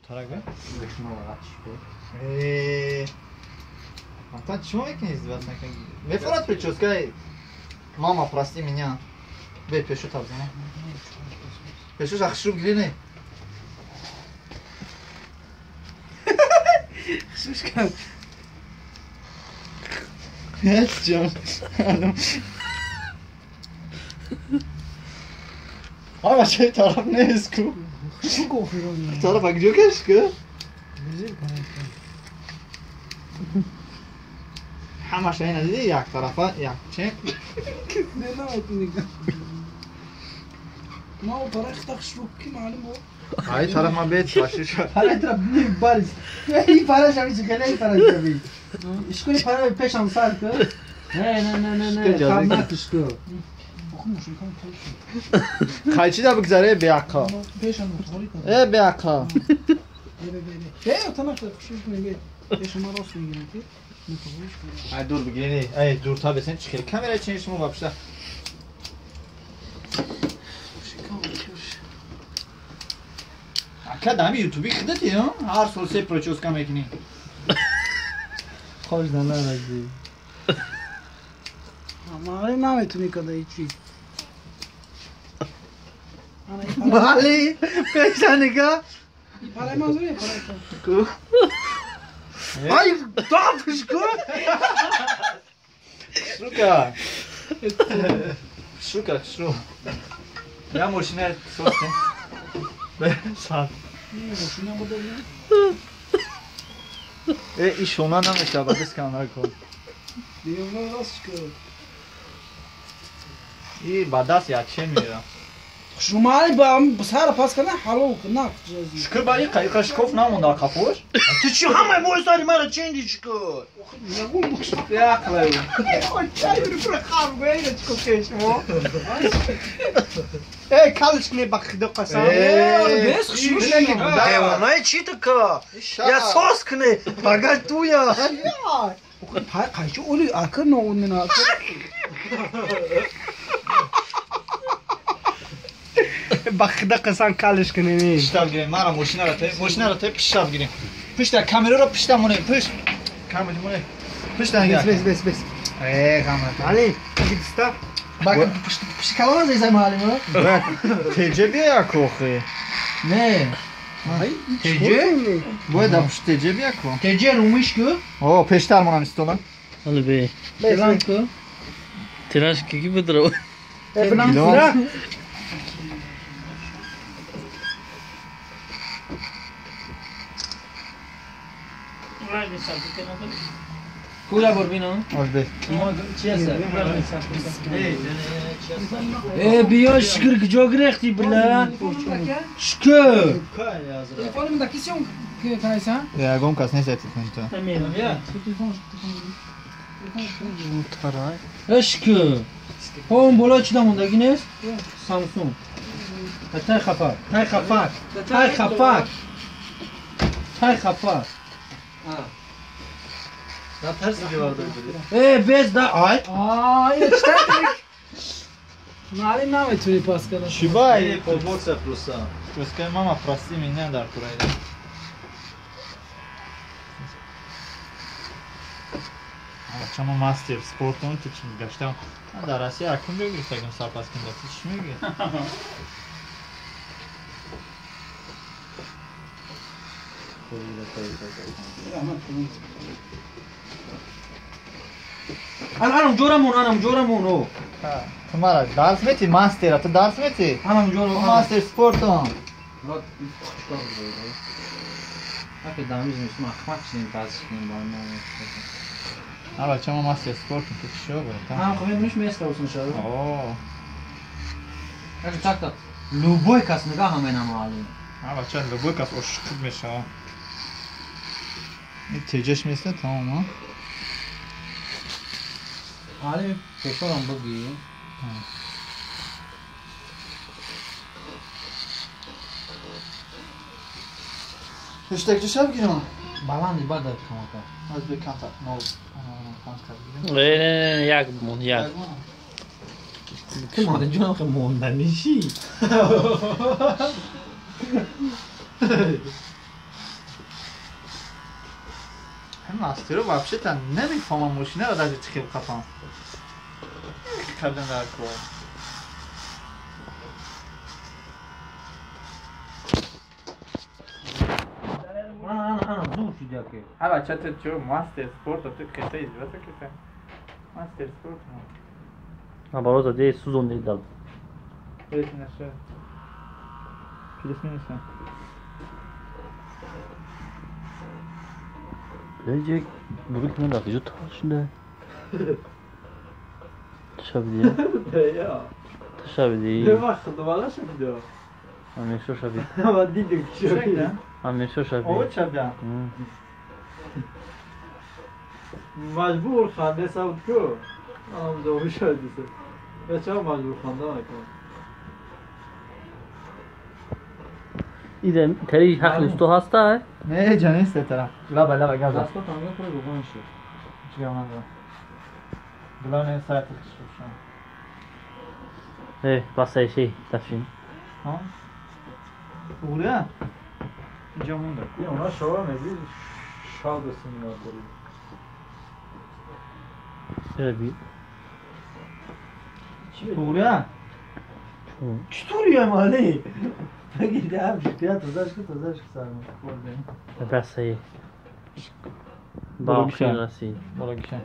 Тарага? Шумо вағат шуко. Антон, чего вы не издеваться? Мефорат прическа. Мама, прости меня. Бей, пишу там, да? Пишу, ахшу глины. Шушка. Нет, чем? А şey taraf ne esku? Şuko ofiron. Taraf bak diyor ki esku. Güzel kanka. Ama şey ne dedi yak tarafa yak şey. Ne yaptın? ما هو طريق تخشوك معلومه. Hayır taraf ma bet başı. حالا تربني بارز. هي فرج عم يسكن هي فرج عمي. شكون فرج بيشان صارك؟ نه خام تشكو. Kayçı da bigzare beyaka. بيشان مطوري. Beyaka. ايه تمام تخشوك من البيت. ايش ما راسي يعني. Ay dur bir gene. Ay dur tabii sen çıkar. Kamera çeşme вообще. Akademi YouTube'i خدت ya. Her sol se prochoska mekini. خوش دانا راځي. ما نه میتونی کدای چی. Mali. Peşanıga. پاره منظوری پاره Ku. Ay doğmuş ko. Şuka. Şuka şu. Ya moşine soste. Be saat. Ne boşuna burada ne? İş ona ne mesela bak kanal ko. Diyorlar aşkı. İyi badas ya çemiyor. شمالی با هم بسیار پاس کنه حالو کنه جزی. Şükür bari kayıkaş kof namunda kapuş. تو چی همه موزاری مرا چندی شکر. نگو بخش. Ya kılayım. چای رو پر خام گویی چیکو کشمو. کالش کنی بخدا قسم. بس خشوش نگیم. Hayvanay çi tıka. Ya sos kını. Bagaj tu ya. پای قایچو اولی آکر نه اون نه آکر. بخدا قسم کالش کنی نی. Piştav gireyim. Mara moşina rate piştav gireyim. Piştav kamera ro piştav mune. Piş. Kamera mune. Piştav gel. بس. Kamera. علی گید استا. بak pişkalama زیزای معلومه. Bak. Tecrübe ya koku. نه. تجه؟ Bu da piş tecrübe ya koku. تجه رومیش کو؟ O peştar mı istolan? Halı bey. بلان کو؟ Tıraş keki budur o. بلان Bilon. کو؟ Kula borbino. Oldu. Çi hasa? بیا شکر کجا گرفتی بلا؟ شکر. تلفنم دکیسیون که کایسا؟ Ya gomkas ne zeytin kanka. Tamam ya. شکر. اون بالا چی داموندگی نیست؟ سامسونگ. تای خفاک. تای خفاک. تای خفاک. تای خفاک. Ya ters civarda bez da ay. Ay çıkarttık. Nalim ne metuni paskala? Şibay polboca plusa. Пускай мама прости меня дар турайда. Чама мастер спортон ты чин гаштам. Да Россия акун бегир тагам сапаскин да чиш меги. Anam joramon. तुम्हारा डांस में थी मास्टर तो डांस में थी Anam joramon. Master स्पोर्टon. Akı damız mısın? Akmak için bazısının var mı? Aba чама мастер спортон ты чё говоришь? Anam koymuş место olsun şöyle. О. Akı tak tak. Любой kasnıga hemen ama alayım. Aba чан любой кас ошкур меша. И тежеш место tamam mı? Alayım. Peşoran bugü. Hashtag çab girma. Balan ibadet kanka. Az bir kanta. No. Yak mun yak. Kim adı canım ki mundan nişi. Mastero вообще-то نمیفهمم ماشینه رو در چه قفام کردن در کار Ana, zor شده که. ها بچه تو ماستر سپورت تو کسی izvata kese ماستر سپورت Наоборот, здесь сезон не дал. Эти наши. Плюс-минус. Gelecek, bugün kimin lafı? Jut şimdi. Şabidi. Ya. Şabidi. Ne vakti valla şimdi. Ameşo şabidi. Ama dedik Şöyle. Ameşo şabidi. O çabya. مجبور خنده سود کو هم دومی شاید دیسه بچه ها مجبور خنده نکن İde teri haklı hasta. Ne canı iste tara. Laba gel. دست با تنگه کنه روغن شد Çıkıyor ona da. Bulan saat kışıyor şu an. Basa şey tafşin. Ha? Buraya. Camında. یه اونا شما مزید شاد سینما داری Şöyle bir. Buraya. چطوری هم علی؟ بگیده هم شکریه تازش سرمون Basa iyi. Doğru bir şey. Bakın nasıl. Doğru bir şey.